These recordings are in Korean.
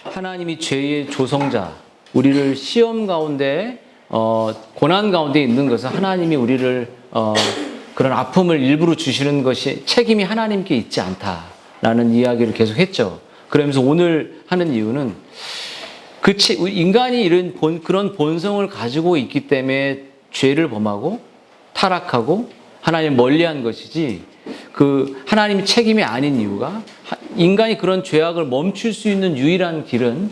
하나님이 죄의 조성자, 우리를 시험 가운데 고난 가운데 있는 것은 하나님이 우리를 그런 아픔을 일부러 주시는 것이 책임이 하나님께 있지 않다라는 이야기를 계속했죠. 그러면서 오늘 하는 이유는 인간이 그런 본성을 가지고 있기 때문에 죄를 범하고 타락하고 하나님 멀리한 것이지, 그 하나님이 책임이 아닌 이유가, 인간이 그런 죄악을 멈출 수 있는 유일한 길은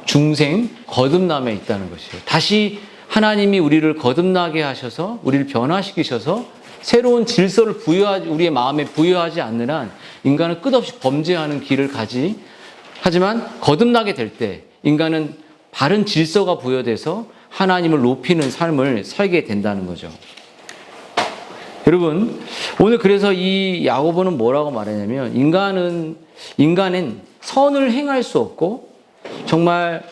중생, 거듭남에 있다는 것이에요. 다시 하나님이 우리를 거듭나게 하셔서 우리를 변화시키셔서 새로운 질서를 우리의 마음에 부여하지 않는 한 인간은 끝없이 범죄하는 길을 가지. 하지만 거듭나게 될 때 인간은 바른 질서가 부여돼서 하나님을 높이는 삶을 살게 된다는 거죠. 여러분, 오늘 그래서 이 야고보는 뭐라고 말하냐면, 인간은 선을 행할 수 없고 정말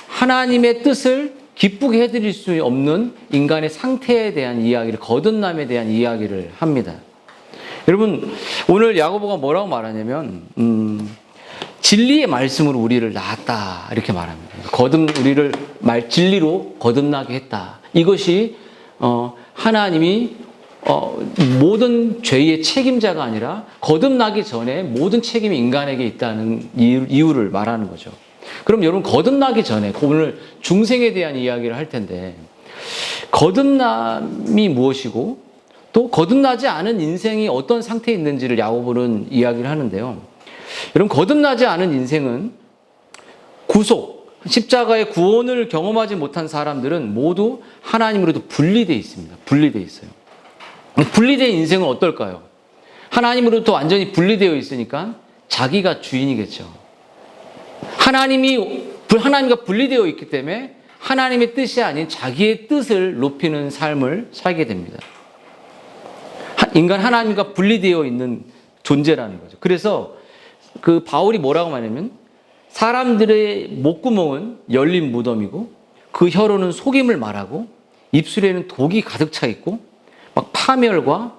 하나님의 뜻을 기쁘게 해드릴 수 없는 인간의 상태에 대한 이야기를, 거듭남에 대한 이야기를 합니다. 여러분, 오늘 야고보가 뭐라고 말하냐면 진리의 말씀으로 우리를 낳았다, 이렇게 말합니다. 우리를 진리로 거듭나게 했다. 이것이 하나님이 모든 죄의 책임자가 아니라 거듭나기 전에 모든 책임이 인간에게 있다는 이유를 말하는 거죠. 그럼 여러분, 거듭나기 전에 오늘 중생에 대한 이야기를 할 텐데, 거듭남이 무엇이고 또 거듭나지 않은 인생이 어떤 상태에 있는지를 야고보는 이야기를 하는데요. 여러분, 거듭나지 않은 인생은 십자가의 구원을 경험하지 못한 사람들은 모두 하나님으로부터 분리되어 있습니다. 분리되어 있어요. 분리된 인생은 어떨까요? 하나님으로부터 완전히 분리되어 있으니까 자기가 주인이겠죠. 하나님과 분리되어 있기 때문에 하나님의 뜻이 아닌 자기의 뜻을 높이는 삶을 살게 됩니다. 인간 하나님과 분리되어 있는 존재라는 거죠. 그래서 그 바울이 뭐라고 말하냐면, 사람들의 목구멍은 열린 무덤이고 그 혀로는 속임을 말하고 입술에는 독이 가득 차 있고 막 파멸과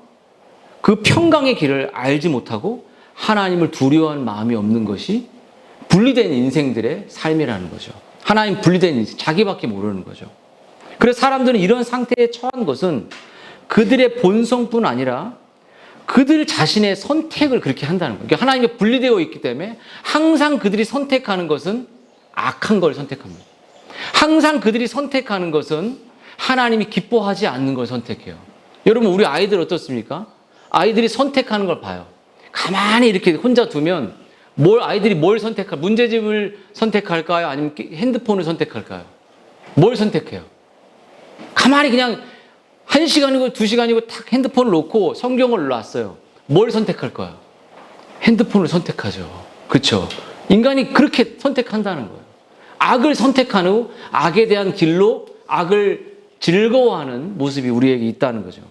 그 평강의 길을 알지 못하고 하나님을 두려워하는 마음이 없는 것이 분리된 인생들의 삶이라는 거죠. 하나님 분리된 인생, 자기밖에 모르는 거죠. 그래서 사람들은 이런 상태에 처한 것은 그들의 본성뿐 아니라 그들 자신의 선택을 그렇게 한다는 거예요. 그러니까 하나님과 분리되어 있기 때문에 항상 그들이 선택하는 것은 악한 걸 선택합니다. 항상 그들이 선택하는 것은 하나님이 기뻐하지 않는 걸 선택해요. 여러분, 우리 아이들 어떻습니까? 아이들이 선택하는 걸 봐요. 가만히 이렇게 혼자 두면 아이들이 뭘 선택할까요? 문제집을 선택할까요? 아니면 핸드폰을 선택할까요? 뭘 선택해요? 가만히 그냥 1시간이고 2시간이고 탁 핸드폰을 놓고 성경을 놨어요. 뭘 선택할 거야? 핸드폰을 선택하죠. 그렇죠? 인간이 그렇게 선택한다는 거예요. 악을 선택한 후 악에 대한 길로 악을 즐거워하는 모습이 우리에게 있다는 거죠.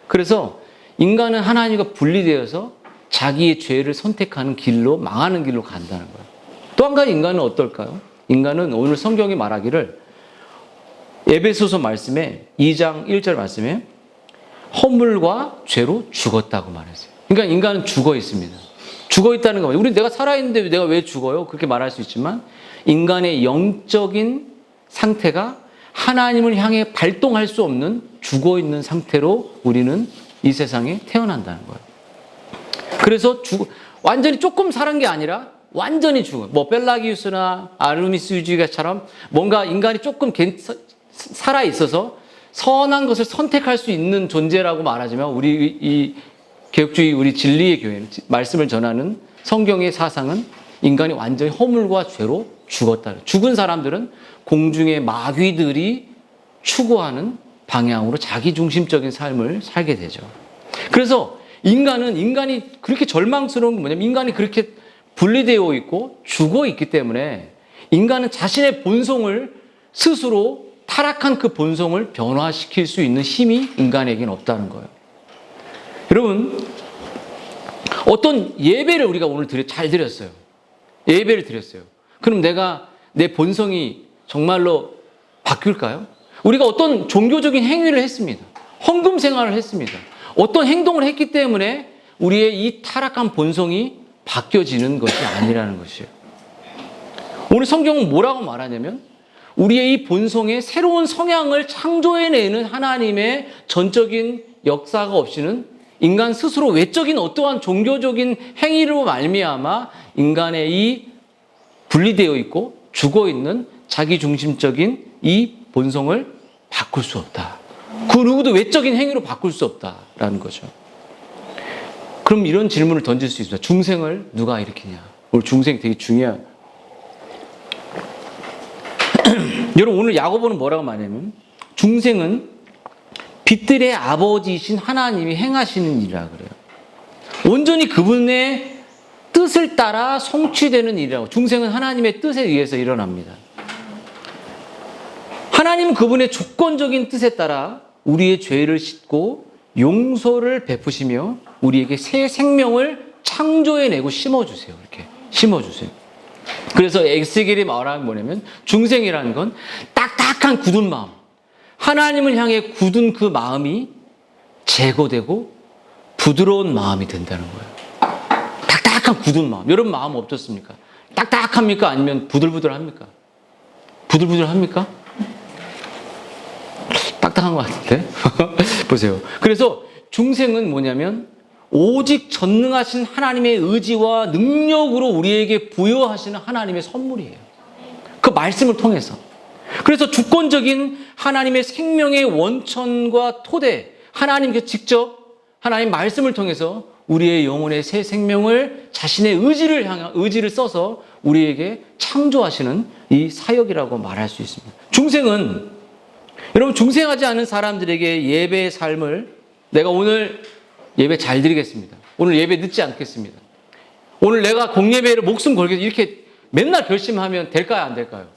그래서 인간은 하나님과 분리되어서 자기의 죄를 선택하는 길로, 망하는 길로 간다는 거예요. 또 한 가지 인간은 어떨까요? 인간은 오늘 성경이 말하기를, 에베소서 말씀에 2장 1절 말씀에 허물과 죄로 죽었다고 말했어요. 그러니까 인간은 죽어 있습니다. 죽어 있다는 거. 우리 내가 살아있는데 내가 왜 죽어요? 그렇게 말할 수 있지만 인간의 영적인 상태가 하나님을 향해 발동할 수 없는 죽어 있는 상태로 우리는 이 세상에 태어난다는 거예요. 그래서 완전히 조금 살은 게 아니라 완전히 죽은, 펠라기우스나 아르미스유지가처럼 뭔가 인간이 조금 살아 있어서 선한 것을 선택할 수 있는 존재라고 말하지만, 우리 이 개혁주의, 우리 진리의 교회는, 말씀을 전하는 성경의 사상은 인간이 완전히 허물과 죄로 죽었다. 죽은 사람들은 공중의 마귀들이 추구하는 방향으로 자기중심적인 삶을 살게 되죠. 그래서 인간이 그렇게 절망스러운 건 뭐냐면, 인간이 그렇게 분리되어 있고 죽어 있기 때문에 인간은 자신의 본성을 스스로, 타락한 그 본성을 변화시킬 수 있는 힘이 인간에게는 없다는 거예요. 여러분, 어떤 예배를 우리가 오늘 잘 드렸어요. 예배를 드렸어요. 그럼 내 본성이 정말로 바뀔까요? 우리가 어떤 종교적인 행위를 했습니다. 헌금 생활을 했습니다. 어떤 행동을 했기 때문에 우리의 이 타락한 본성이 바뀌어지는 것이 아니라는 것이에요. 오늘 성경은 뭐라고 말하냐면 우리의 이 본성의 새로운 성향을 창조해내는 하나님의 전적인 역사가 없이는 인간 스스로 외적인 어떠한 종교적인 행위로 말미암아 인간의 이 분리되어 있고 죽어있는 자기중심적인 이 본성을 바꿀 수 없다. 그 누구도 외적인 행위로 바꿀 수 없다라는 거죠. 그럼 이런 질문을 던질 수 있습니다. 중생을 누가 일으키냐? 오늘 중생 되게 중요한. 여러분 오늘 야고보는 뭐라고 말하냐면 중생은 빛들의 아버지이신 하나님이 행하시는 일이라 그래요. 온전히 그분의 뜻을 따라 성취되는 일이라고. 중생은 하나님의 뜻에 의해서 일어납니다. 하나님은 그분의 주권적인 뜻에 따라 우리의 죄를 씻고 용서를 베푸시며 우리에게 새 생명을 창조해내고 심어주세요. 이렇게 심어주세요. 그래서 에스겔이 말하는 뭐냐면 중생이라는 건 딱딱한 굳은 마음, 하나님을 향해 굳은 그 마음이 제거되고 부드러운 마음이 된다는 거예요. 딱딱한 굳은 마음. 여러분 마음 어떻습니까? 딱딱합니까? 아니면 부들부들합니까? 부들부들합니까? 딱딱한 것 같은데? 보세요. 그래서 중생은 뭐냐면 오직 전능하신 하나님의 의지와 능력으로 우리에게 부여하시는 하나님의 선물이에요. 그 말씀을 통해서. 그래서 주권적인 하나님의 생명의 원천과 토대, 하나님께서 직접 하나님 말씀을 통해서 우리의 영혼의 새 생명을 자신의 의지를 써서 우리에게 창조하시는 이 사역이라고 말할 수 있습니다. 중생은 여러분 중생하지 않은 사람들에게 예배의 삶을 내가 오늘 예배 잘 드리겠습니다. 오늘 예배 늦지 않겠습니다. 오늘 내가 공예배를 목숨 걸겠습니다. 이렇게 맨날 결심하면 될까요? 안 될까요?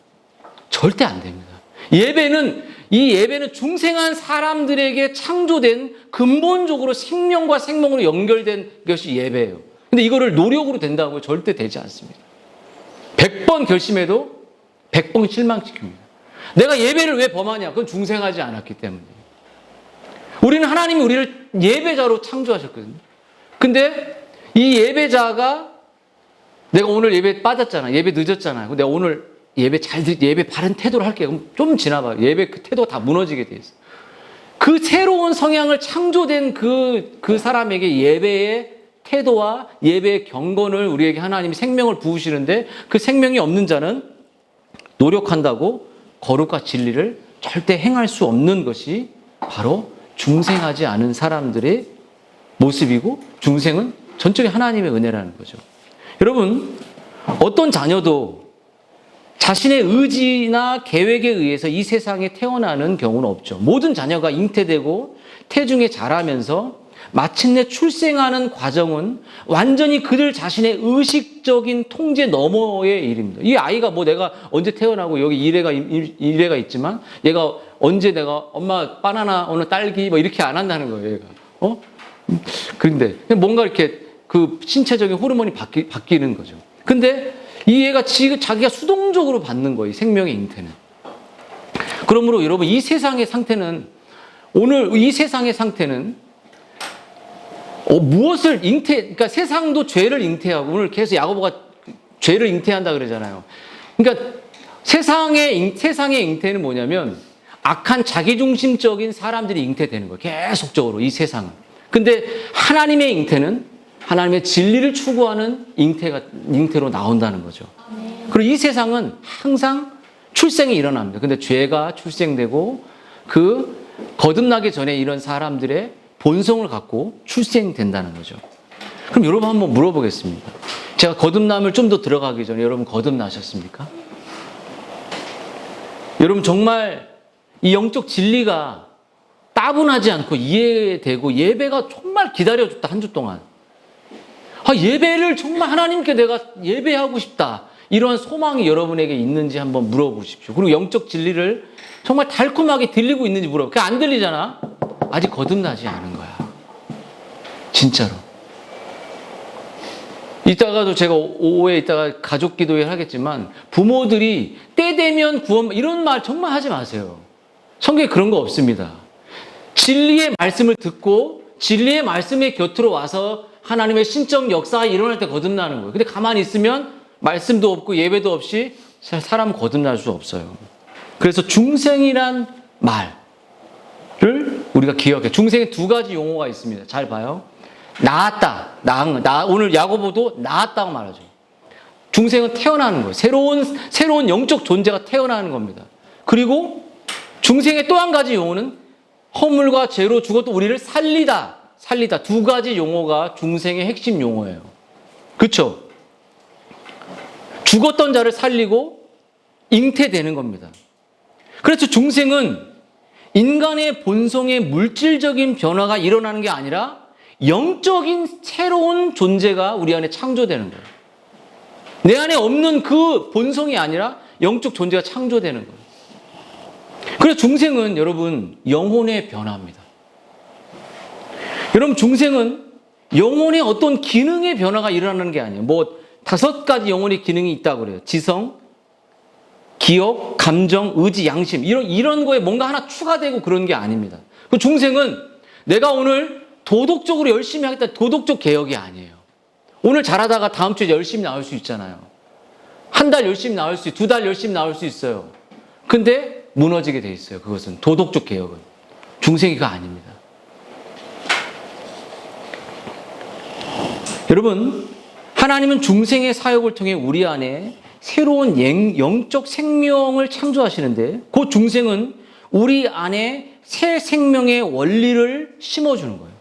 절대 안 됩니다. 이 예배는 중생한 사람들에게 창조된 근본적으로 생명과 생명으로 연결된 것이 예배예요. 근데 이거를 노력으로 된다고 절대 되지 않습니다. 100번 결심해도 100번 실망시킵니다. 내가 예배를 왜 범하냐? 그건 중생하지 않았기 때문이에요. 우리는 하나님이 우리를 예배자로 창조하셨거든요. 근데 이 예배자가 내가 오늘 예배 빠졌잖아. 예배 늦었잖아요. 내가 오늘 예배 바른 태도로 할게요. 그럼 좀 지나봐요. 예배 그 태도가 다 무너지게 돼 있어. 그 새로운 성향을 창조된 그 사람에게 예배의 태도와 예배의 경건을 우리에게 하나님이 생명을 부으시는데 그 생명이 없는 자는 노력한다고 거룩과 진리를 절대 행할 수 없는 것이 바로 중생하지 않은 사람들의 모습이고 중생은 전적인 하나님의 은혜라는 거죠. 여러분 어떤 자녀도 자신의 의지나 계획에 의해서 이 세상에 태어나는 경우는 없죠. 모든 자녀가 잉태되고 태중에 자라면서 마침내 출생하는 과정은 완전히 그들 자신의 의식적인 통제 너머의 일입니다. 이 아이가 뭐 내가 언제 태어나고 여기 이래가 있지만 얘가 언제 내가 엄마 바나나 오늘 딸기 뭐 이렇게 안 한다는 거예요. 얘가. 그런데 뭔가 이렇게 그 신체적인 호르몬이 바뀌는 거죠. 근데 이 애가 지금 자기가 수동적으로 받는 거예요. 생명의 잉태는. 그러므로 여러분 이 세상의 상태는 무엇을 그러니까 세상도 죄를 잉태하고 오늘 계속 야고보가 죄를 잉태한다 그러잖아요. 그러니까 세상의 잉태는 뭐냐면 악한 자기중심적인 사람들이 잉태되는 거예요. 계속적으로 이 세상은. 근데 하나님의 잉태는 하나님의 진리를 추구하는 잉태로 나온다는 거죠. 그리고 이 세상은 항상 출생이 일어납니다. 근데 죄가 출생되고 그 거듭나기 전에 이런 사람들의 본성을 갖고 출생된다는 거죠. 그럼 여러분 한번 물어보겠습니다. 제가 거듭남을 좀 더 들어가기 전에 여러분 거듭나셨습니까? 여러분 정말 이 영적 진리가 따분하지 않고 이해되고 예배가 정말 기다려줬다 한 주 동안. 예배를 정말 하나님께 내가 예배하고 싶다. 이런 소망이 여러분에게 있는지 한번 물어보십시오. 그리고 영적 진리를 정말 달콤하게 들리고 있는지 물어보세요. 그게 안 들리잖아. 아직 거듭나지 않은 거야. 진짜로. 이따가도 제가 오후에 이따가 가족 기도회 하겠지만 부모들이 때 되면 구원 이런 말 정말 하지 마세요. 성경에 그런 거 없습니다. 진리의 말씀을 듣고 진리의 말씀의 곁으로 와서 하나님의 신적 역사가 일어날 때 거듭나는 거예요. 근데 가만히 있으면 말씀도 없고 예배도 없이 사람 거듭날 수 없어요. 그래서 중생이란 말을 우리가 기억해. 중생에 두 가지 용어가 있습니다. 잘 봐요. 나았다, 오늘 야고보도 나았다고 말하죠. 중생은 태어나는 거예요. 새로운 영적 존재가 태어나는 겁니다. 그리고 중생의 또 한 가지 용어는 허물과 죄로 죽어도 우리를 살리다. 두 가지 용어가 중생의 핵심 용어예요. 그렇죠? 죽었던 자를 살리고 잉태되는 겁니다. 그래서 중생은 인간의 본성의 물질적인 변화가 일어나는 게 아니라 영적인 새로운 존재가 우리 안에 창조되는 거예요. 내 안에 없는 그 본성이 아니라 영적 존재가 창조되는 거예요. 그래서 중생은 여러분 영혼의 변화입니다. 여러분 중생은 영혼의 어떤 기능의 변화가 일어나는 게 아니에요. 뭐 5가지 영혼의 기능이 있다고 그래요. 지성, 기억, 감정, 의지, 양심 이런 거에 뭔가 하나 추가되고 그런 게 아닙니다. 그 중생은 내가 오늘 도덕적으로 열심히 하겠다 도덕적 개혁이 아니에요. 오늘 잘하다가 다음 주에 열심히 나올 수 있잖아요. 한 달 열심히 나올 수 있어요. 2달 열심히 나올 수 있어요. 근데 무너지게 돼 있어요. 그것은 도덕적 개혁은. 중생이가 아닙니다. 여러분 하나님은 중생의 사역을 통해 우리 안에 새로운 영적 생명을 창조하시는데 그 중생은 우리 안에 새 생명의 원리를 심어주는 거예요.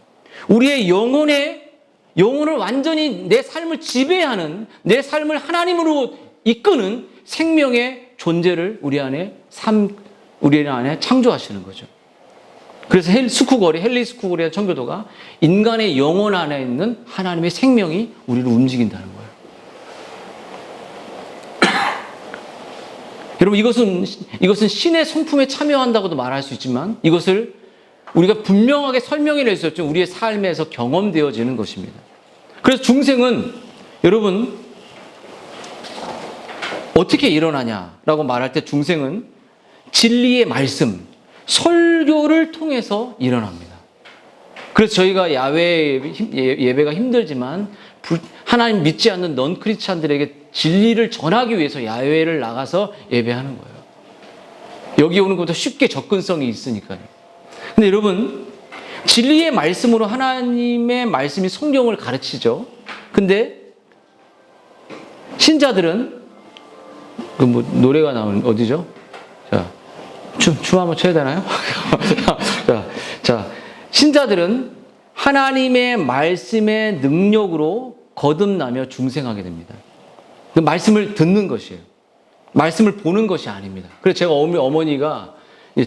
우리의 영혼을 완전히 내 삶을 지배하는 내 삶을 하나님으로 이끄는 생명의 존재를 우리 안에 창조하시는 거죠. 그래서 헨리 스쿠걸이라는 청교도가 인간의 영혼 안에 있는 하나님의 생명이 우리를 움직인다는 거예요. 여러분 이것은 신의 성품에 참여한다고도 말할 수 있지만 이것을 우리가 분명하게 설명해낼 수 없죠. 우리의 삶에서 경험되어지는 것입니다. 그래서 중생은 여러분 어떻게 일어나냐라고 말할 때 중생은 진리의 말씀, 설교를 통해서 일어납니다. 그래서 저희가 야외 예배가 힘들지만 하나님 믿지 않는 넌 크리스찬들에게 진리를 전하기 위해서 야외를 나가서 예배하는 거예요. 여기 오는 것보다 쉽게 접근성이 있으니까요. 근데 여러분 진리의 말씀으로 하나님의 말씀이 성경을 가르치죠. 근데 신자들은 노래가 나오는 어디죠? 자, 춤 한번 춰야 되나요? 자, 신자들은 하나님의 말씀의 능력으로 거듭나며 중생하게 됩니다. 그 말씀을 듣는 것이에요. 말씀을 보는 것이 아닙니다. 그래서 제가 어머니가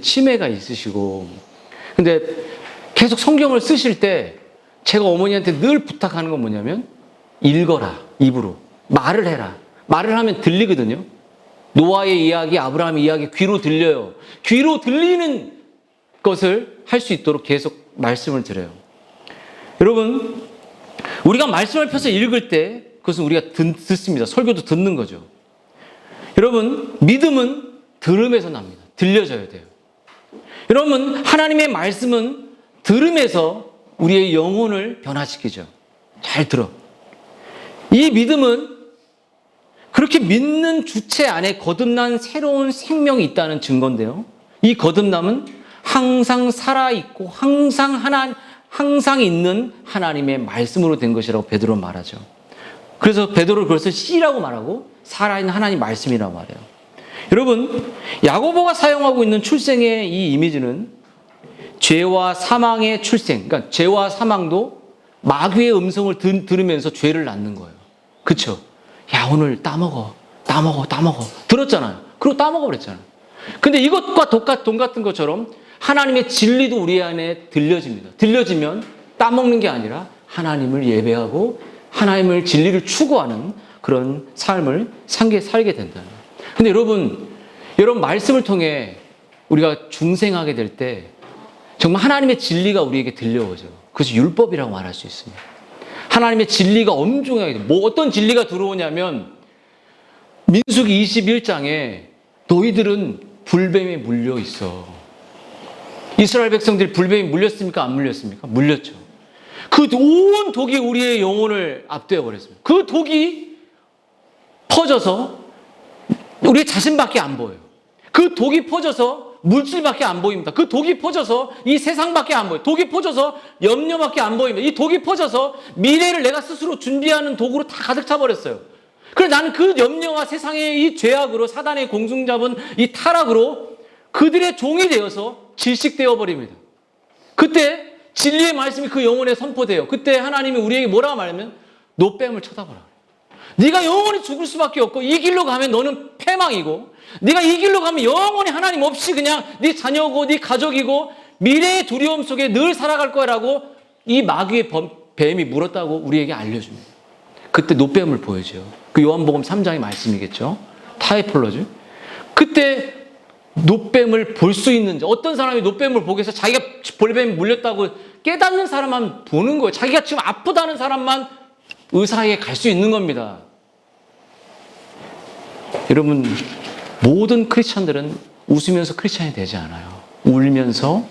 치매가 있으시고, 근데 계속 성경을 쓰실 때 제가 어머니한테 늘 부탁하는 건 뭐냐면 읽어라, 입으로. 말을 해라. 말을 하면 들리거든요. 노아의 이야기, 아브라함의 이야기 귀로 들려요. 귀로 들리는 것을 할 수 있도록 계속 말씀을 드려요. 여러분, 우리가 말씀을 펴서 읽을 때 그것은 우리가 듣습니다. 설교도 듣는 거죠. 여러분, 믿음은 들음에서 납니다. 들려져야 돼요. 여러분, 하나님의 말씀은 들음에서 우리의 영혼을 변화시키죠. 잘 들어. 이 믿음은 그렇게 믿는 주체 안에 거듭난 새로운 생명이 있다는 증거인데요. 이 거듭남은 항상 살아있고 항상 있는 하나님의 말씀으로 된 것이라고 베드로는 말하죠. 그래서 베드로는 그것을 씨라고 말하고 살아있는 하나님 말씀이라고 말해요. 여러분, 야고보가 사용하고 있는 출생의 이 이미지는 죄와 사망의 출생, 그러니까 죄와 사망도 마귀의 음성을 들으면서 죄를 낳는 거예요. 그렇죠? 야, 오늘 따먹어. 들었잖아요. 그리고 따먹어 그랬잖아요. 근데 이것과 동같은 것처럼 하나님의 진리도 우리 안에 들려집니다. 들려지면 따먹는 게 아니라 하나님을 예배하고 하나님을 진리를 추구하는 그런 삶을 살게 된다는 거예요. 근데 여러분 말씀을 통해 우리가 중생하게 될 때 정말 하나님의 진리가 우리에게 들려오죠. 그것이 율법이라고 말할 수 있습니다. 하나님의 진리가 엄중하게, 어떤 진리가 들어오냐면, 민수기 21장에 너희들은 불뱀에 물려 있어. 이스라엘 백성들이 불뱀에 물렸습니까? 안 물렸습니까? 물렸죠. 그 온 독이 우리의 영혼을 압도해 버렸습니다. 그 독이 퍼져서 우리 자신밖에 안 보여요. 그 독이 퍼져서 물질밖에 안 보입니다. 그 독이 퍼져서 이 세상밖에 안 보여요. 독이 퍼져서 염려밖에 안 보입니다. 이 독이 퍼져서 미래를 내가 스스로 준비하는 독으로 다 가득 차버렸어요. 그래서 나는 그 염려와 세상의 이 죄악으로 사단의 공중 잡은 이 타락으로 그들의 종이 되어서 질식되어 버립니다. 그때 진리의 말씀이 그 영혼에 선포돼요. 그때 하나님이 우리에게 뭐라고 말하면 노뱀을 쳐다보라. 네가 영원히 죽을 수밖에 없고 이 길로 가면 너는 패망이고 네가 이 길로 가면 영원히 하나님 없이 그냥 네 자녀고 네 가족이고 미래의 두려움 속에 늘 살아갈 거라고 이 마귀의 뱀이 물었다고 우리에게 알려줍니다. 그때 노뱀을 보여줘요. 그 요한복음 3장의 말씀이겠죠. 타이폴로지. 그때 노뱀을 볼 수 있는지, 어떤 사람이 노뱀을 보게 해서 자기가 볼뱀이 물렸다고 깨닫는 사람만 보는 거예요. 자기가 지금 아프다는 사람만 의사에게 갈 수 있는 겁니다. 여러분, 모든 크리스찬들은 웃으면서 크리스찬이 되지 않아요. 울면서,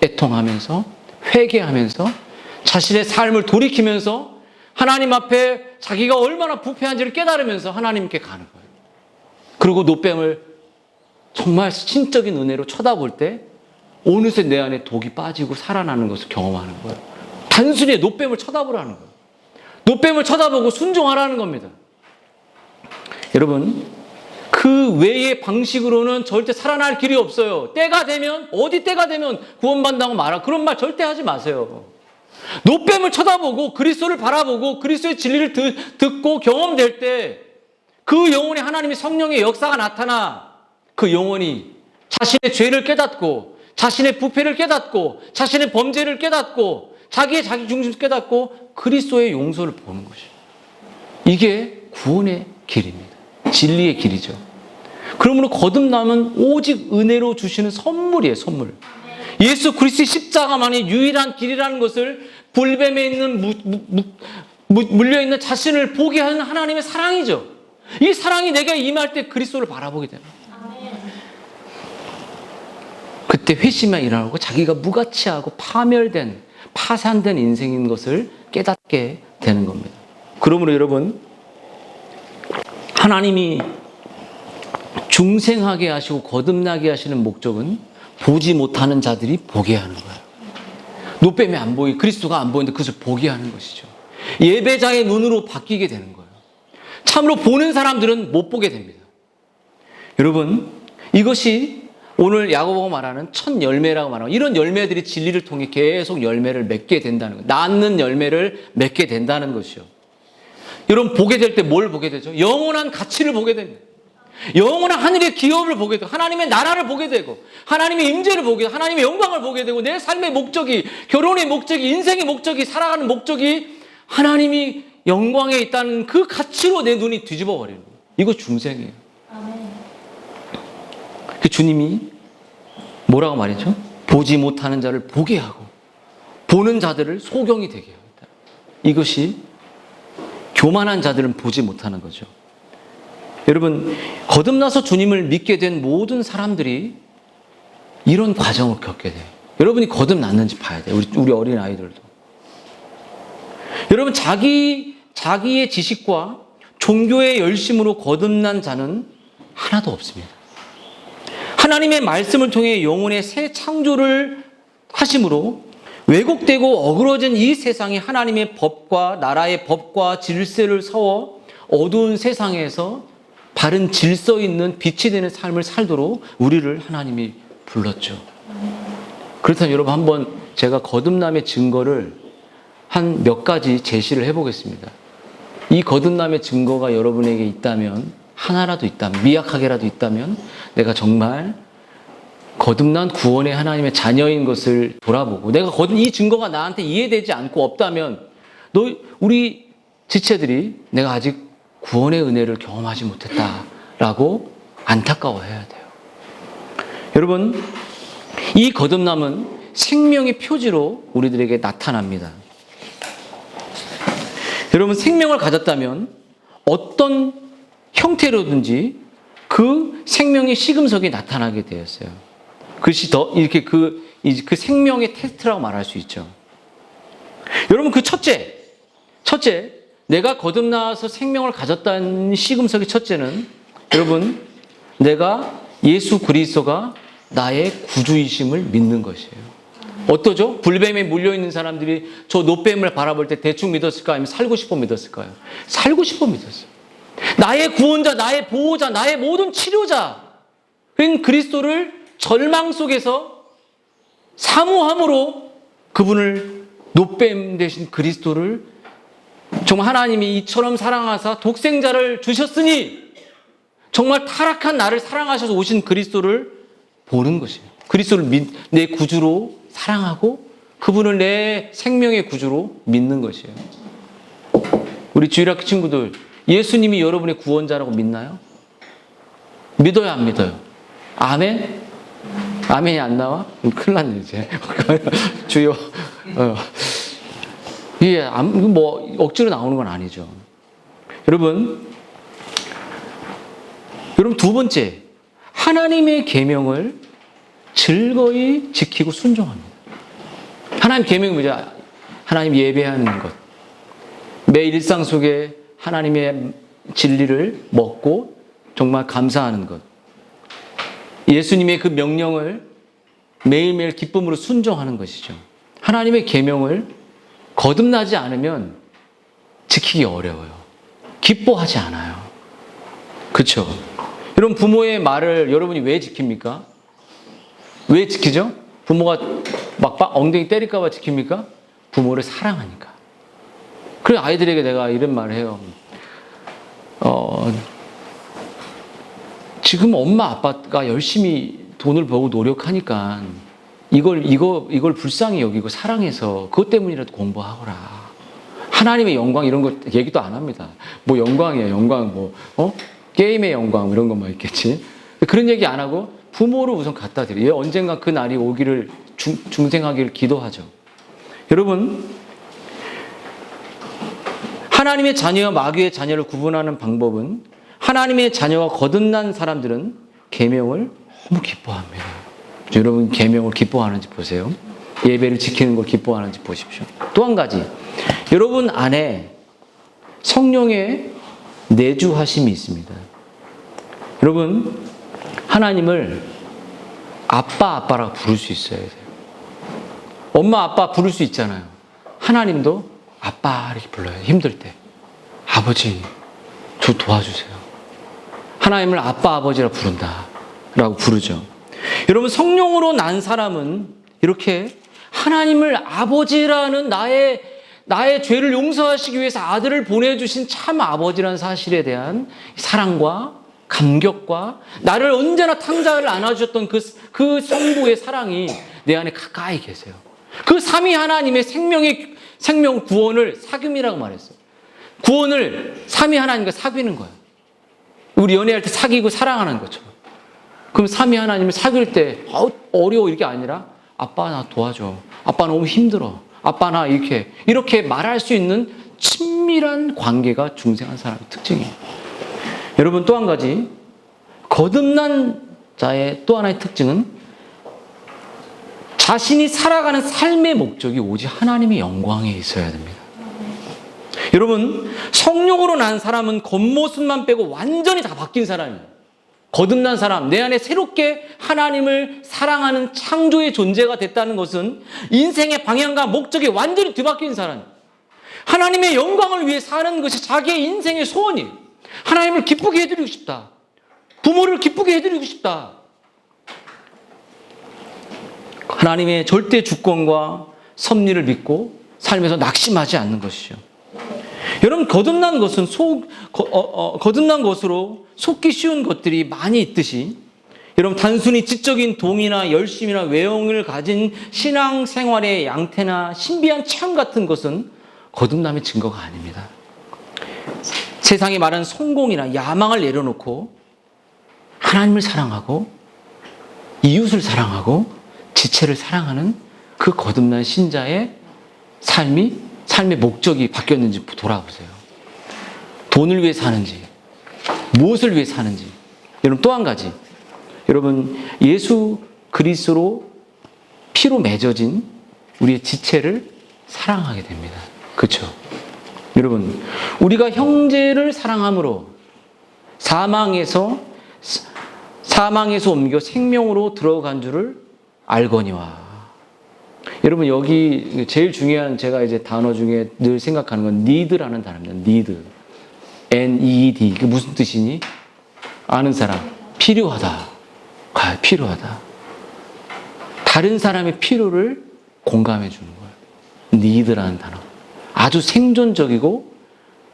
애통하면서, 회개하면서, 자신의 삶을 돌이키면서 하나님 앞에 자기가 얼마나 부패한지를 깨달으면서 하나님께 가는 거예요. 그리고 노뱀을 정말 신적인 은혜로 쳐다볼 때 어느새 내 안에 독이 빠지고 살아나는 것을 경험하는 거예요. 단순히 노뱀을 쳐다보라는 거예요. 노뱀을 쳐다보고 순종하라는 겁니다. 여러분, 그 외의 방식으로는 절대 살아날 길이 없어요. 때가 되면, 어디 때가 되면 구원받는다고 말하 그런 말 절대 하지 마세요. 노뱀을 쳐다보고 그리스도를 바라보고 그리스도의 진리를 듣고 경험될 때 그 영혼에 하나님의 성령의 역사가 나타나 그 영혼이 자신의 죄를 깨닫고 자신의 부패를 깨닫고 자신의 범죄를 깨닫고 자기의 자기 중심을 깨닫고 그리스도의 용서를 보는 것이죠. 이게 구원의 길입니다. 진리의 길이죠. 그러므로 거듭남은 오직 은혜로 주시는 선물이에요. 선물. 예수 그리스도의 십자가만이 유일한 길이라는 것을 불뱀에 있는 물려있는 자신을 보게 하는 하나님의 사랑이죠. 이 사랑이 내게 임할 때 그리스도를 바라보게 됩니다. 그때 회심이 일어나고 자기가 무가치하고 파멸된 파산된 인생인 것을 깨닫게 되는 겁니다. 그러므로 여러분, 하나님이 중생하게 하시고 거듭나게 하시는 목적은 보지 못하는 자들이 보게 하는 거예요. 노뱀이 안 보이, 그리스도가 안 보이는데 그것을 보게 하는 것이죠. 예배자의 눈으로 바뀌게 되는 거예요. 참으로 보는 사람들은 못 보게 됩니다. 여러분, 이것이 오늘 야고보가 말하는 첫 열매라고 말하는, 이런 열매들이 진리를 통해 계속 열매를 맺게 된다는 것, 낳는 열매를 맺게 된다는 것이요. 여러분, 보게 될 때 뭘 보게 되죠? 영원한 가치를 보게 됩니다. 영원한 하늘의 기업을 보게 되고 하나님의 나라를 보게 되고 하나님의 임재를 보게 되고 하나님의 영광을 보게 되고 내 삶의 목적이, 결혼의 목적이, 인생의 목적이, 살아가는 목적이 하나님이 영광에 있다는 그 가치로 내 눈이 뒤집어 버리는 거예요. 이거 중생이에요. 그 주님이 뭐라고 말이죠? 보지 못하는 자를 보게 하고 보는 자들을 소경이 되게 합니다. 이것이 교만한 자들은 보지 못하는 거죠. 여러분, 거듭나서 주님을 믿게 된 모든 사람들이 이런 과정을 겪게 돼요. 여러분이 거듭났는지 봐야 돼요. 우리 어린 아이들도. 여러분, 자기의 지식과 종교의 열심으로 거듭난 자는 하나도 없습니다. 하나님의 말씀을 통해 영혼의 새 창조를 하심으로 왜곡되고 어그러진 이 세상이 하나님의 법과 나라의 법과 질서를 세워 어두운 세상에서 바른 질서 있는 빛이 되는 삶을 살도록 우리를 하나님이 불렀죠. 그렇다면 여러분, 한번 제가 거듭남의 증거를 한 몇 가지 제시를 해보겠습니다. 이 거듭남의 증거가 여러분에게 있다면, 하나라도 있다면, 미약하게라도 있다면 내가 정말 거듭난 구원의 하나님의 자녀인 것을 돌아보고 내가 이 증거가 나한테 이해되지 않고 없다면 우리 지체들이 내가 아직 구원의 은혜를 경험하지 못했다라고 안타까워해야 돼요. 여러분, 이 거듭남은 생명의 표지로 우리들에게 나타납니다. 여러분, 생명을 가졌다면 어떤 형태로든지 그 생명의 시금석이 나타나게 되었어요. 그것이 이렇게 그 생명의 테스트라고 말할 수 있죠. 여러분, 그 첫째, 내가 거듭나서 생명을 가졌다는 시금석의 첫째는 여러분, 내가 예수 그리스도가 나의 구주이심을 믿는 것이에요. 어떠죠? 불뱀에 물려있는 사람들이 저 노뱀을 바라볼 때 대충 믿었을까? 아니면 살고 싶어 믿었을까요? 살고 싶어 믿었어요. 나의 구원자, 나의 보호자, 나의 모든 치료자 그런 그리스도를 절망 속에서 사모함으로 그분을 노뱀 대신 그리스도를 정말 하나님이 이처럼 사랑하사 독생자를 주셨으니 정말 타락한 나를 사랑하셔서 오신 그리스도를 보는 것이에요. 그리스도를 내 구주로 사랑하고 그분을 내 생명의 구주로 믿는 것이에요. 우리 주일학교 친구들, 예수님이 여러분의 구원자라고 믿나요? 믿어요, 안 믿어요? 아멘? 아멘이 안 나와? 큰일 났네, 이제. 주여. 이게 뭐 억지로 나오는 건 아니죠. 여러분 두 번째, 하나님의 계명을 즐거이 지키고 순종합니다. 하나님 계명이 뭐죠? 하나님 예배하는 것. 매일 일상 속에 하나님의 진리를 먹고 정말 감사하는 것. 예수님의 그 명령을 매일매일 기쁨으로 순종하는 것이죠. 하나님의 계명을 거듭나지 않으면 지키기 어려워요. 기뻐하지 않아요. 그렇죠? 여러분 부모의 말을 여러분이 왜 지킵니까? 왜 지키죠? 부모가 막 엉덩이 때릴까 봐 지킵니까? 부모를 사랑하니까. 그래 아이들에게 내가 이런 말을 해요. 지금 엄마 아빠가 열심히 돈을 벌고 노력하니까 이걸 불쌍히 여기고 사랑해서 그것 때문이라도 공부하거라. 하나님의 영광 이런 거 얘기도 안 합니다. 뭐 영광이야, 영광 게임의 영광 이런 것만 있겠지. 그런 얘기 안 하고 부모를 우선 갖다 드려요. 언젠가 그 날이 오기를 중생하기를 기도하죠. 여러분 하나님의 자녀와 마귀의 자녀를 구분하는 방법은 하나님의 자녀가 거듭난 사람들은 계명을 너무 기뻐합니다. 여러분 계명을 기뻐하는지 보세요. 예배를 지키는 걸 기뻐하는지 보십시오. 또 한 가지, 여러분 안에 성령의 내주하심이 있습니다. 여러분 하나님을 아빠라고 부를 수 있어야 돼요. 엄마 아빠 부를 수 있잖아요. 하나님도 아빠 이렇게 불러요. 힘들 때 아버지 저 도와주세요. 하나님을 아빠 아버지라 부른다 라고 부르죠. 여러분 성령으로 난 사람은 이렇게 하나님을 아버지라는 나의 죄를 용서하시기 위해서 아들을 보내주신 참 아버지라는 사실에 대한 사랑과 감격과 나를 언제나 탕자를 안아주셨던 그 성부의 사랑이 내 안에 가까이 계세요. 그 삼위 하나님의 생명 구원을 사귐이라고 말했어요. 구원을 삼위 하나님과 사귀는 거예요. 우리 연애할 때 사귀고 사랑하는 것처럼. 그럼 삼위 하나님을 사귈 때 어려워 이게 아니라 아빠 나 도와줘. 아빠 너무 힘들어. 아빠 나 이렇게 말할 수 있는 친밀한 관계가 중생한 사람의 특징이에요. 여러분 또 한 가지, 거듭난 자의 또 하나의 특징은 자신이 살아가는 삶의 목적이 오직 하나님의 영광에 있어야 됩니다. 여러분 성령으로 난 사람은 겉모습만 빼고 완전히 다 바뀐 사람이에요. 거듭난 사람, 내 안에 새롭게 하나님을 사랑하는 창조의 존재가 됐다는 것은 인생의 방향과 목적이 완전히 뒤바뀐 사람이에요. 하나님의 영광을 위해 사는 것이 자기의 인생의 소원이에요. 하나님을 기쁘게 해드리고 싶다. 부모를 기쁘게 해드리고 싶다. 하나님의 절대 주권과 섭리를 믿고 삶에서 낙심하지 않는 것이죠. 여러분 거듭난 것은 거듭난 것으로 속기 쉬운 것들이 많이 있듯이 여러분 단순히 지적인 동의나 열심이나 외형을 가진 신앙생활의 양태나 신비한 체험 같은 것은 거듭남의 증거가 아닙니다. 세상이 말하는 성공이나 야망을 내려놓고 하나님을 사랑하고 이웃을 사랑하고 지체를 사랑하는 그 거듭난 신자의 삶의 목적이 바뀌었는지 돌아보세요. 돈을 위해 사는지 무엇을 위해 사는지. 여러분 또 한 가지, 여러분 예수 그리스도로 피로 맺어진 우리의 지체를 사랑하게 됩니다. 그렇죠? 여러분 우리가 형제를 사랑함으로 사망에서 사망에서 옮겨 생명으로 들어간 줄을 알거니와. 여러분, 여기 제일 중요한 제가 이제 단어 중에 늘 생각하는 건 need라는 단어입니다. need. N-E-E-D. 이게 무슨 뜻이니? 아는 사람. 필요하다. 필요하다. 다른 사람의 필요를 공감해 주는 거예요. need라는 단어. 아주 생존적이고,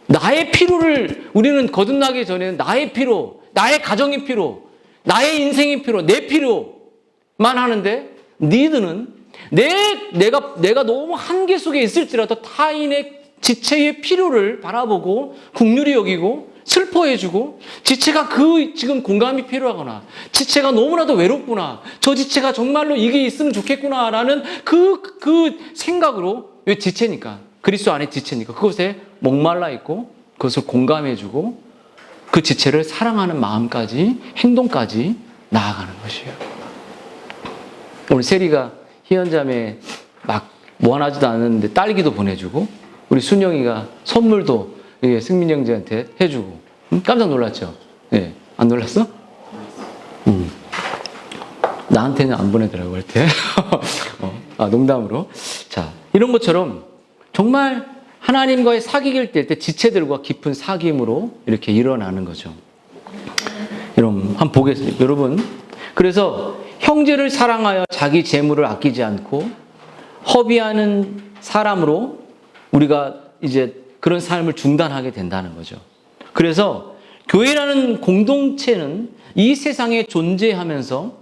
나의 필요를 우리는 거듭나기 전에는 나의 필요, 나의 가정의 필요, 나의 인생의 필요, 내 필요만 하는데, need는 내가 너무 한계 속에 있을지라도 타인의 지체의 필요를 바라보고 긍휼히 여기고 슬퍼해주고, 지체가 지금 공감이 필요하거나 지체가 너무나도 외롭구나, 저 지체가 정말로 이게 있으면 좋겠구나라는 그 생각으로, 왜 지체니까, 그리스도 안에 지체니까 그것에 목말라 있고 그것을 공감해주고 그 지체를 사랑하는 마음까지, 행동까지 나아가는 것이에요. 오늘 세리가 희연자매 막 뭐하지도 않았는데 딸기도 보내주고, 우리 순영이가 선물도 승민 형제한테 해주고, 깜짝 놀랐죠? 네. 안 놀랐어? 나한테는 안 보내더라고, 할 때. 농담으로. 자, 이런 것처럼 정말 하나님과의 사귑일 때 지체들과 깊은 사귐으로 이렇게 일어나는 거죠. 여러분, 한번 보겠습니다. 여러분, 그래서 형제를 사랑하여 자기 재물을 아끼지 않고 허비하는 사람으로 우리가 이제 그런 삶을 중단하게 된다는 거죠. 그래서 교회라는 공동체는 이 세상에 존재하면서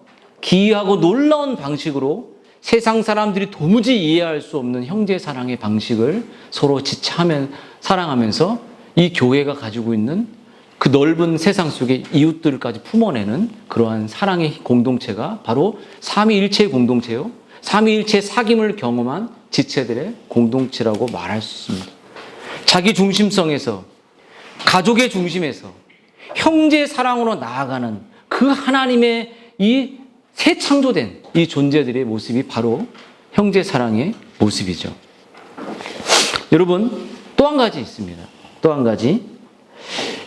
기이하고 놀라운 방식으로 세상 사람들이 도무지 이해할 수 없는 형제 사랑의 방식을 서로 지체하면 사랑하면서 이 교회가 가지고 있는 그 넓은 세상 속에 이웃들까지 품어내는 그러한 사랑의 공동체가 바로 삼위일체의 공동체요, 삼위일체의 사귐을 경험한 지체들의 공동체라고 말할 수 있습니다. 자기 중심성에서, 가족의 중심에서 형제 사랑으로 나아가는 그 하나님의 이 새 창조된 이 존재들의 모습이 바로 형제 사랑의 모습이죠. 여러분, 또 한 가지 있습니다. 또 한 가지.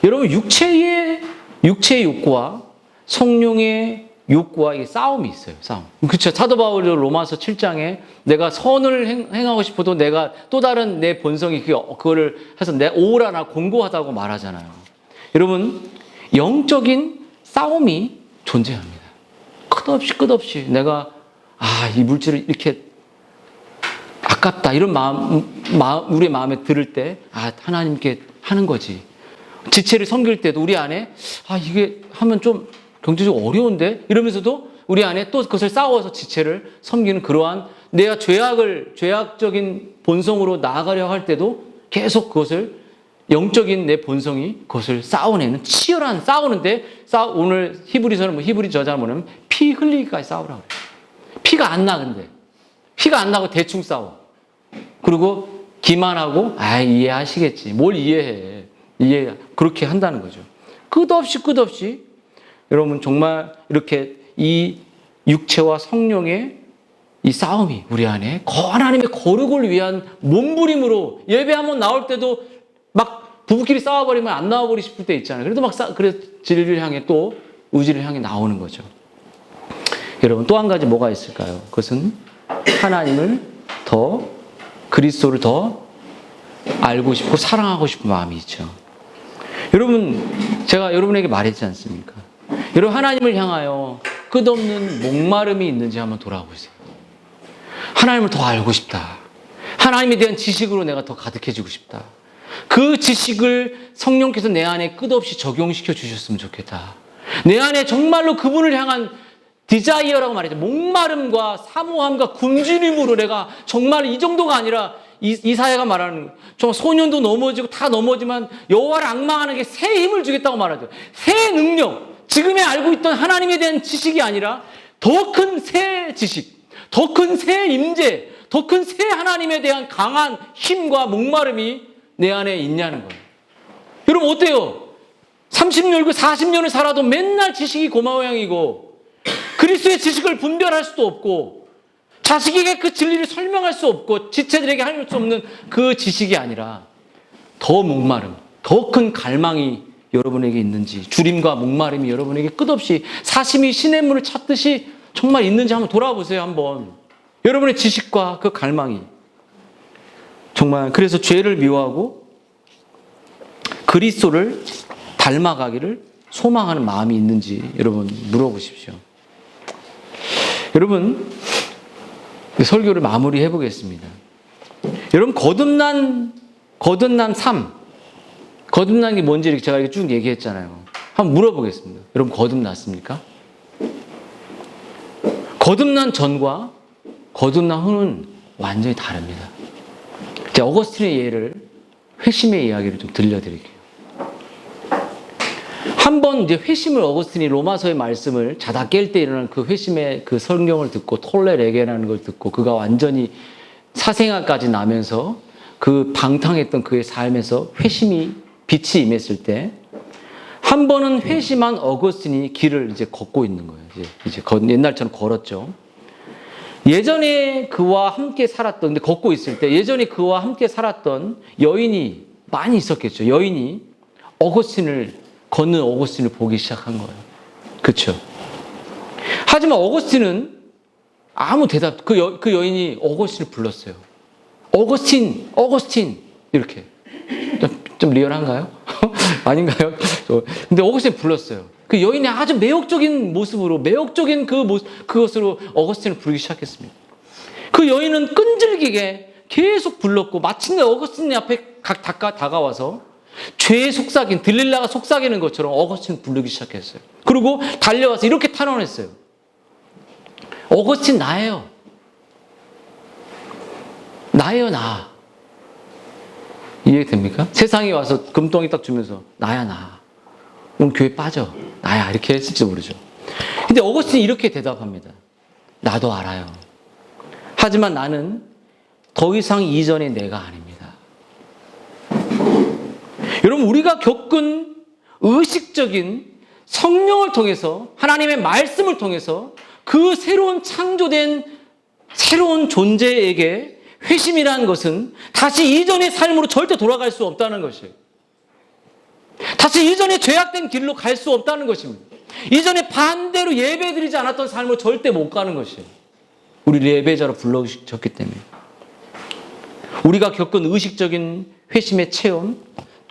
여러분, 육체의 욕구와 성령의 욕구와 이게 싸움이 있어요. 싸움. 그렇죠. 사도 바울이 로마서 7장에 내가 선을 행하고 싶어도 내가 또 다른 내 본성이 그거를 해서 내 오라나 공고하다고 말하잖아요. 여러분, 영적인 싸움이 존재합니다. 끝없이 내가 이 물질을 이렇게 아깝다 이런 우리 마음에 들을 때 하나님께 하는 거지. 지체를 섬길 때도 우리 안에 이게 하면 좀 경제적으로 어려운데 이러면서도 우리 안에 또 그것을 싸워서 지체를 섬기는 그러한 내가 죄악적인 본성으로 나아가려 할 때도 계속 그것을 영적인 내 본성이 그것을 싸워내는 치열한 싸우는데 오늘 히브리서는 히브리 저자는 뭐냐면 피 흘리기까지 싸우라고 그래요. 피가 안 나. 근데 피가 안 나고 대충 싸워. 그리고 기만하고 이해하시겠지. 뭘 이해해. 그렇게 한다는 거죠. 끝없이 여러분 정말 이렇게 이 육체와 성령의 이 싸움이 우리 안에 하나님의 거룩을 위한 몸부림으로 예배 한번 나올 때도 막 부부끼리 싸워버리면 안 나와버리고 싶을 때 있잖아요. 그래도 그래서 진리를 향해 또 의지를 향해 나오는 거죠. 여러분, 또 한 가지 뭐가 있을까요? 그것은 하나님을 더, 그리스도를 더 알고 싶고 사랑하고 싶은 마음이 있죠. 여러분, 제가 여러분에게 말했지 않습니까? 여러분, 하나님을 향하여 끝없는 목마름이 있는지 한번 돌아보세요. 하나님을 더 알고 싶다. 하나님에 대한 지식으로 내가 더 가득해지고 싶다. 그 지식을 성령께서 내 안에 끝없이 적용시켜 주셨으면 좋겠다. 내 안에 정말로 그분을 향한 디자이어라고 말했죠. 목마름과 사모함과 굶주림으로 내가 정말 이 정도가 아니라 이사야가 말하는 정말 소년도 넘어지고 다 넘어지만 여호와를 앙망하는 게 새 힘을 주겠다고 말하죠. 새 능력, 지금에 알고 있던 하나님에 대한 지식이 아니라 더 큰 새 지식, 더 큰 새 임재, 더 큰 새 하나님에 대한 강한 힘과 목마름이 내 안에 있냐는 거예요. 여러분, 어때요? 30년, 40년을 살아도 맨날 지식이 고마워양이고 그리스도의 지식을 분별할 수도 없고 자식에게 그 진리를 설명할 수 없고 지체들에게 할 수 없는 그 지식이 아니라 더 목마름, 더 큰 갈망이 여러분에게 있는지, 주림과 목마름이 여러분에게 끝없이 사심이 시냇물을 찾듯이 정말 있는지 한번 돌아보세요. 한번 여러분의 지식과 그 갈망이 정말 그래서 죄를 미워하고 그리스도를 닮아가기를 소망하는 마음이 있는지 여러분 물어보십시오. 여러분 설교를 마무리해 보겠습니다. 여러분 거듭난 삶, 거듭난 게 뭔지 제가 이렇게 쭉 얘기했잖아요. 한번 물어보겠습니다. 여러분 거듭났습니까? 거듭난 전과 거듭난 후는 완전히 다릅니다. 제가 어거스틴의 예를, 회심의 이야기를 좀 들려드릴게요. 한번 이제 회심을 어거스틴이 로마서의 말씀을 자다 깰 때 일어난 그 회심의 그 성경을 듣고 톨레레게라는 걸 듣고 그가 완전히 사생아까지 나면서 그 방탕했던 그의 삶에서 회심이 빛이 임했을 때 한 번은 회심한 어거스틴이 길을 이제 걷고 있는 거예요. 이제 옛날처럼 걸었죠. 예전에 그와 함께 살았던, 근데 걷고 있을 때 예전에 그와 함께 살았던 여인이 많이 있었겠죠. 여인이 걷는 어거스틴을 보기 시작한 거예요. 그렇죠? 하지만 어거스틴은 아무 대답, 그 여인이 어거스틴을 불렀어요. 어거스틴 이렇게. 좀 리얼한가요? 아닌가요? 근데 어거스틴 불렀어요. 그 여인이 아주 매혹적인 모습으로, 매혹적인 그것으로 어거스틴을 부르기 시작했습니다. 그 여인은 끈질기게 계속 불렀고 마침내 어거스틴 앞에 다가와서 죄의 속삭임, 들릴라가 속삭이는 것처럼 어거스틴을 부르기 시작했어요. 그리고 달려와서 이렇게 탄원했어요. 어거스틴 나예요. 나예요, 나. 이해됩니까? 세상에 와서 금덩이 딱 주면서 나야, 나. 오늘 교회 빠져. 나야. 이렇게 했을지 모르죠. 근데 어거스틴이 이렇게 대답합니다. 나도 알아요. 하지만 나는 더 이상 이전의 내가 아닙니다. 여러분, 우리가 겪은 의식적인 성령을 통해서 하나님의 말씀을 통해서 그 새로운 창조된 새로운 존재에게 회심이라는 것은 다시 이전의 삶으로 절대 돌아갈 수 없다는 것이에요. 다시 이전의 죄악된 길로 갈 수 없다는 것입니다. 이전에 반대로 예배드리지 않았던 삶으로 절대 못 가는 것이에요. 우리를 예배자로 불러주셨기 때문에. 우리가 겪은 의식적인 회심의 체험,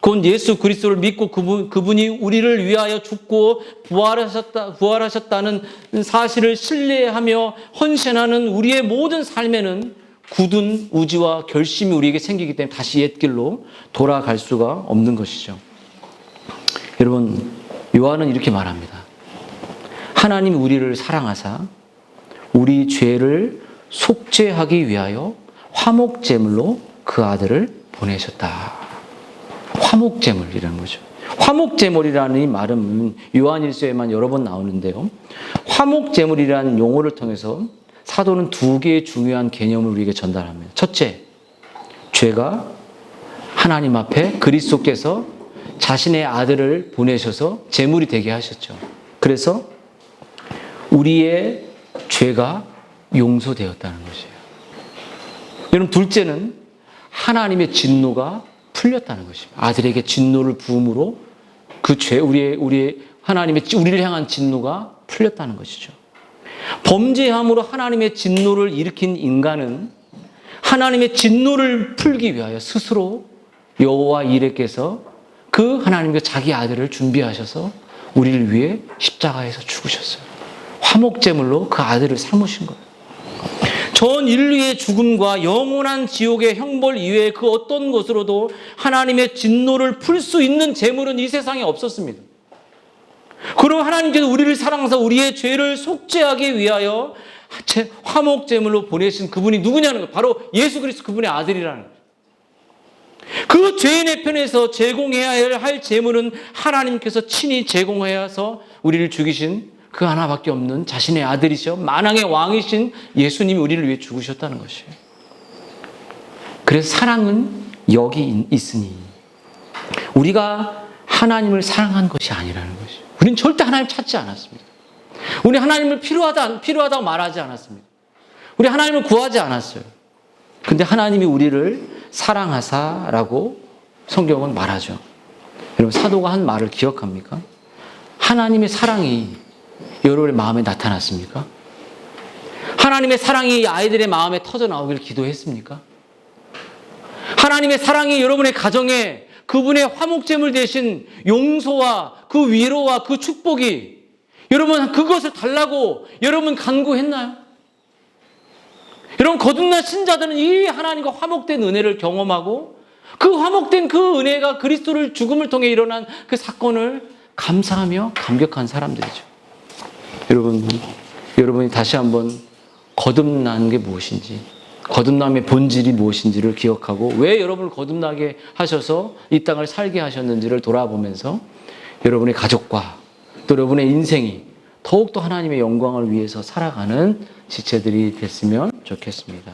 곧 예수 그리스도를 믿고 그분이 우리를 위하여 죽고 부활하셨다는 사실을 신뢰하며 헌신하는 우리의 모든 삶에는 굳은 의지와 결심이 우리에게 생기기 때문에 다시 옛길로 돌아갈 수가 없는 것이죠. 여러분, 요한은 이렇게 말합니다. 하나님이 우리를 사랑하사 우리 죄를 속죄하기 위하여 화목제물로 그 아들을 보내셨다. 화목제물이라는 거죠. 화목제물이라는 이 말은 요한일서에만 여러 번 나오는데요. 화목제물이라는 용어를 통해서 사도는 두 개의 중요한 개념을 우리에게 전달합니다. 첫째, 죄가 하나님 앞에 그리스도께서 자신의 아들을 보내셔서 제물이 되게 하셨죠. 그래서 우리의 죄가 용서되었다는 것이에요. 여러분, 둘째는 하나님의 진노가 풀렸다는 것입니다. 아들에게 진노를 부음으로 그 죄, 우리를 향한 진노가 풀렸다는 것이죠. 범죄함으로 하나님의 진노를 일으킨 인간은 하나님의 진노를 풀기 위하여 스스로 여호와 이레께서 그 하나님과 자기 아들을 준비하셔서 우리를 위해 십자가에서 죽으셨어요. 화목제물로 그 아들을 삼으신 거예요. 전 인류의 죽음과 영원한 지옥의 형벌 이외에 그 어떤 것으로도 하나님의 진노를 풀 수 있는 제물은 이 세상에 없었습니다. 그럼 하나님께서 우리를 사랑하사 우리의 죄를 속죄하기 위하여 화목제물로 보내신 그분이 누구냐는 거예요. 바로 예수 그리스도 그분의 아들이라는 거예요. 그 죄인의 편에서 제공해야 할 제물은 하나님께서 친히 제공하여서 우리를 죽이신 그 하나밖에 없는 자신의 아들이셔 만왕의 왕이신 예수님이 우리를 위해 죽으셨다는 것이에요. 그래서 사랑은 여기 있으니 우리가 하나님을 사랑한 것이 아니라는 것이에요. 우리는 절대 하나님 찾지 않았습니다. 우리 하나님을 필요하다고 말하지 않았습니다. 우리 하나님을 구하지 않았어요. 근데 하나님이 우리를 사랑하사라고 성경은 말하죠. 여러분, 사도가 한 말을 기억합니까? 하나님의 사랑이 여러분의 마음에 나타났습니까? 하나님의 사랑이 아이들의 마음에 터져 나오길 기도했습니까? 하나님의 사랑이 여러분의 가정에 그분의 화목제물 대신 용서와 그 위로와 그 축복이 여러분 그것을 달라고 여러분 간구했나요? 여러분 거듭난 신자들은 이 하나님과 화목된 은혜를 경험하고 그 화목된 그 은혜가 그리스도를 죽음을 통해 일어난 그 사건을 감사하며 감격한 사람들이죠. 여러분이 다시 한번 거듭난 게 무엇인지, 거듭남의 본질이 무엇인지를 기억하고 왜 여러분을 거듭나게 하셔서 이 땅을 살게 하셨는지를 돌아보면서 여러분의 가족과 또 여러분의 인생이 더욱더 하나님의 영광을 위해서 살아가는 지체들이 됐으면 좋겠습니다.